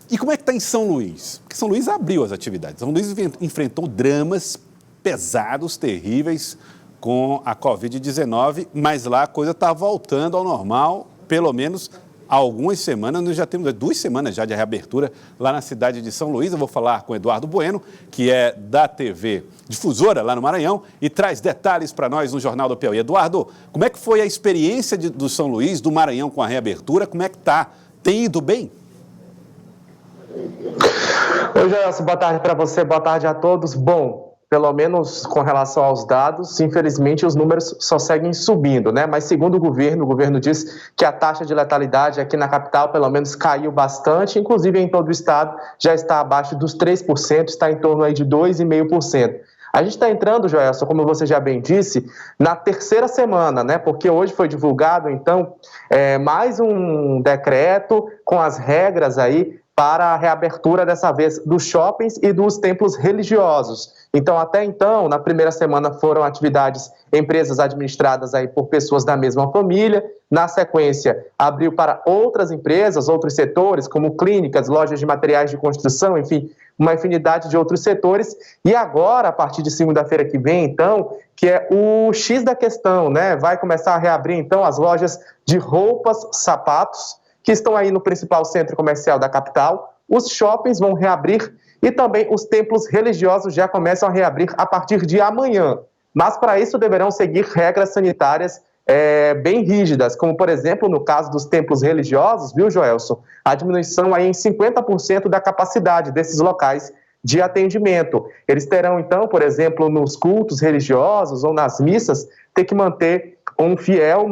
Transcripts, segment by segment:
E como é que está em São Luís? Porque São Luís abriu as atividades. São Luís enfrentou dramas pesados, terríveis, com a Covid-19, mas lá a coisa está voltando ao normal, pelo menos há algumas semanas. Nós já temos 2 semanas já de reabertura lá na cidade de São Luís. Eu vou falar com o Eduardo Bueno, que é da TV Difusora lá no Maranhão, e traz detalhes para nós no Jornal do Piauí. Eduardo, como é que foi a experiência do São Luís, do Maranhão com a reabertura? Como é que está? Tem ido bem? Oi, Gelson, boa tarde para você, boa tarde a todos. Bom, pelo menos com relação aos dados, infelizmente os números só seguem subindo, né? Mas segundo o governo diz que a taxa de letalidade aqui na capital pelo menos caiu bastante, inclusive em todo o estado já está abaixo dos 3%, está em torno aí de 2,5%. A gente está entrando, Joelson, como você já bem disse, na 3ª semana, né? Porque hoje foi divulgado, então, mais um decreto com as regras aí para a reabertura, dessa vez, dos shoppings e dos templos religiosos. Então, até então, na 1ª semana foram atividades, empresas administradas aí por pessoas da mesma família. Na sequência, abriu para outras empresas, outros setores, como clínicas, lojas de materiais de construção, enfim, uma infinidade de outros setores. E agora, a partir de segunda-feira que vem, então, que é o X da questão, né? Vai começar a reabrir, então, as lojas de roupas, sapatos, que estão aí no principal centro comercial da capital. Os shoppings vão reabrir e também os templos religiosos já começam a reabrir a partir de amanhã. Mas para isso deverão seguir regras sanitárias bem rígidas, como por exemplo no caso dos templos religiosos, viu, Joelson? A diminuição aí em 50% da capacidade desses locais de atendimento. Eles terão então, por exemplo, nos cultos religiosos ou nas missas, ter que manter um fiel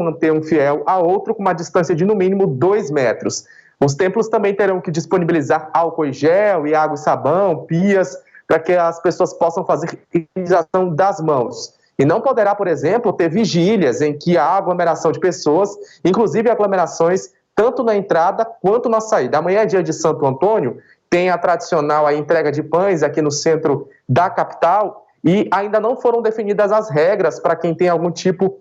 a outro com uma distância de no mínimo 2 metros. Os templos também terão que disponibilizar álcool em gel e água e sabão, pias, para que as pessoas possam fazer higienização das mãos. E não poderá, por exemplo, ter vigílias em que há aglomeração de pessoas, inclusive aglomerações tanto na entrada quanto na saída. Amanhã é dia de Santo Antônio, tem a tradicional a entrega de pães aqui no centro da capital e ainda não foram definidas as regras para quem tem algum tipo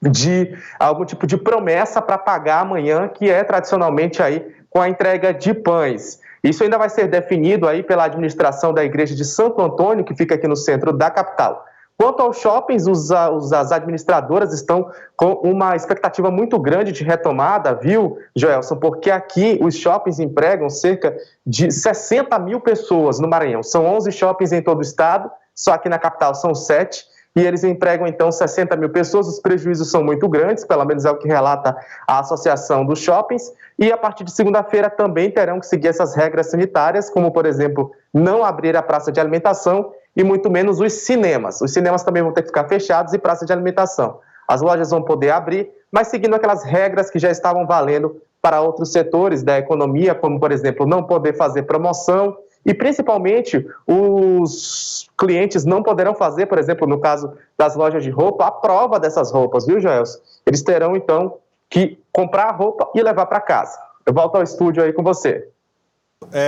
de promessa para pagar amanhã, que é tradicionalmente aí com a entrega de pães. Isso ainda vai ser definido aí pela administração da Igreja de Santo Antônio, que fica aqui no centro da capital. Quanto aos shoppings, as administradoras estão com uma expectativa muito grande de retomada, viu, Joelson? Porque aqui os shoppings empregam cerca de 60 mil pessoas no Maranhão. São 11 shoppings em todo o estado, só aqui na capital são 7. E eles empregam, então, 60 mil pessoas. Os prejuízos são muito grandes, pelo menos é o que relata a Associação dos Shoppings. E a partir de segunda-feira também terão que seguir essas regras sanitárias, como, por exemplo, não abrir a praça de alimentação e muito menos os cinemas. Os cinemas também vão ter que ficar fechados e praça de alimentação. As lojas vão poder abrir, mas seguindo aquelas regras que já estavam valendo para outros setores da economia, como, por exemplo, não poder fazer promoção. E, principalmente, os clientes não poderão fazer, por exemplo, no caso das lojas de roupa, a prova dessas roupas, viu, Joelson? Eles terão, então, que comprar a roupa e levar para casa. Eu volto ao estúdio aí com você.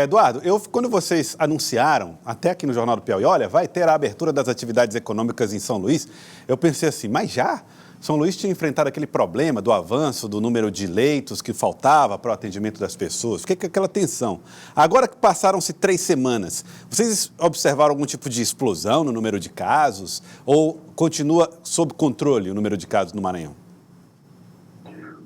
Eduardo, quando vocês anunciaram, até aqui no Jornal do Piauí, olha, vai ter a abertura das atividades econômicas em São Luís, eu pensei assim, mas já? São Luís tinha enfrentado aquele problema do avanço do número de leitos que faltava para o atendimento das pessoas. Fiquei com aquela tensão. Agora que passaram-se 3 semanas, vocês observaram algum tipo de explosão no número de casos? Ou continua sob controle o número de casos no Maranhão?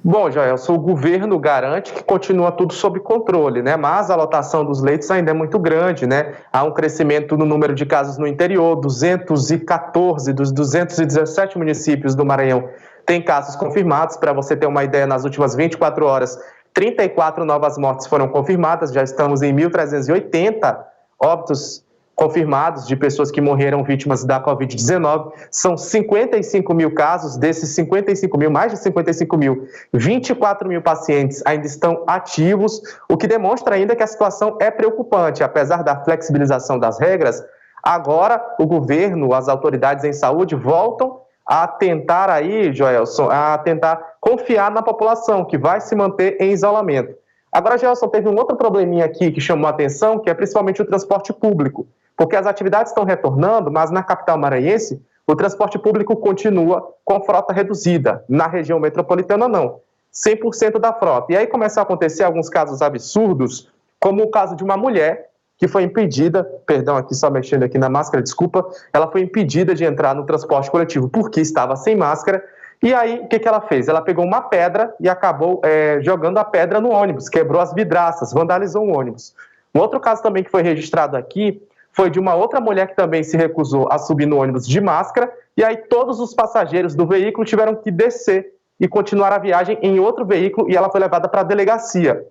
Bom, Joelson, o governo garante que continua tudo sob controle, né? Mas a lotação dos leitos ainda é muito grande, né? Há um crescimento no número de casos no interior, 214 dos 217 municípios do Maranhão têm casos confirmados. Para você ter uma ideia, nas últimas 24 horas, 34 novas mortes foram confirmadas, já estamos em 1.380 óbitos confirmados de pessoas que morreram vítimas da Covid-19. São 55 mil casos, desses 55 mil, mais de 55 mil, 24 mil pacientes ainda estão ativos, o que demonstra ainda que a situação é preocupante. Apesar da flexibilização das regras, agora o governo, as autoridades em saúde voltam a tentar aí, Joelson, a tentar confiar na população, que vai se manter em isolamento. Agora, Joelson, teve um outro probleminha aqui que chamou a atenção, que é principalmente o transporte público, porque as atividades estão retornando, mas na capital maranhense, o transporte público continua com frota reduzida. Na região metropolitana, não. 100% da frota. E aí começam a acontecer alguns casos absurdos, como o caso de uma mulher que foi impedida, perdão, aqui só mexendo aqui na máscara, desculpa, ela foi impedida de entrar no transporte coletivo porque estava sem máscara. E aí, o que ela fez? Ela pegou uma pedra e acabou jogando a pedra no ônibus, quebrou as vidraças, vandalizou o ônibus. Um outro caso também que foi registrado aqui foi de uma outra mulher que também se recusou a subir no ônibus de máscara, e aí todos os passageiros do veículo tiveram que descer e continuar a viagem em outro veículo, e ela foi levada para a delegacia.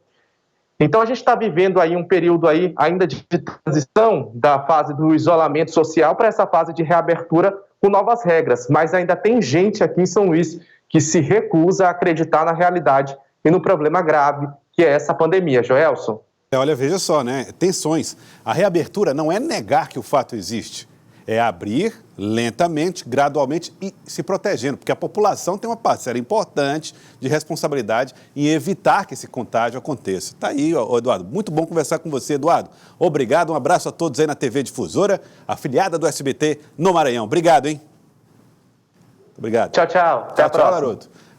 Então a gente está vivendo aí um período aí ainda de transição da fase do isolamento social para essa fase de reabertura com novas regras, mas ainda tem gente aqui em São Luís que se recusa a acreditar na realidade e no problema grave que é essa pandemia. Joelson? Olha, veja só, né? Tensões. A reabertura não é negar que o fato existe, é abrir lentamente, gradualmente e se protegendo, porque a população tem uma parcela importante de responsabilidade em evitar que esse contágio aconteça. Tá aí, Eduardo. Muito bom conversar com você, Eduardo. Obrigado, um abraço a todos aí na TV Difusora, afiliada do SBT no Maranhão. Obrigado, hein? Obrigado. Tchau, tchau. Até a próxima. Garoto.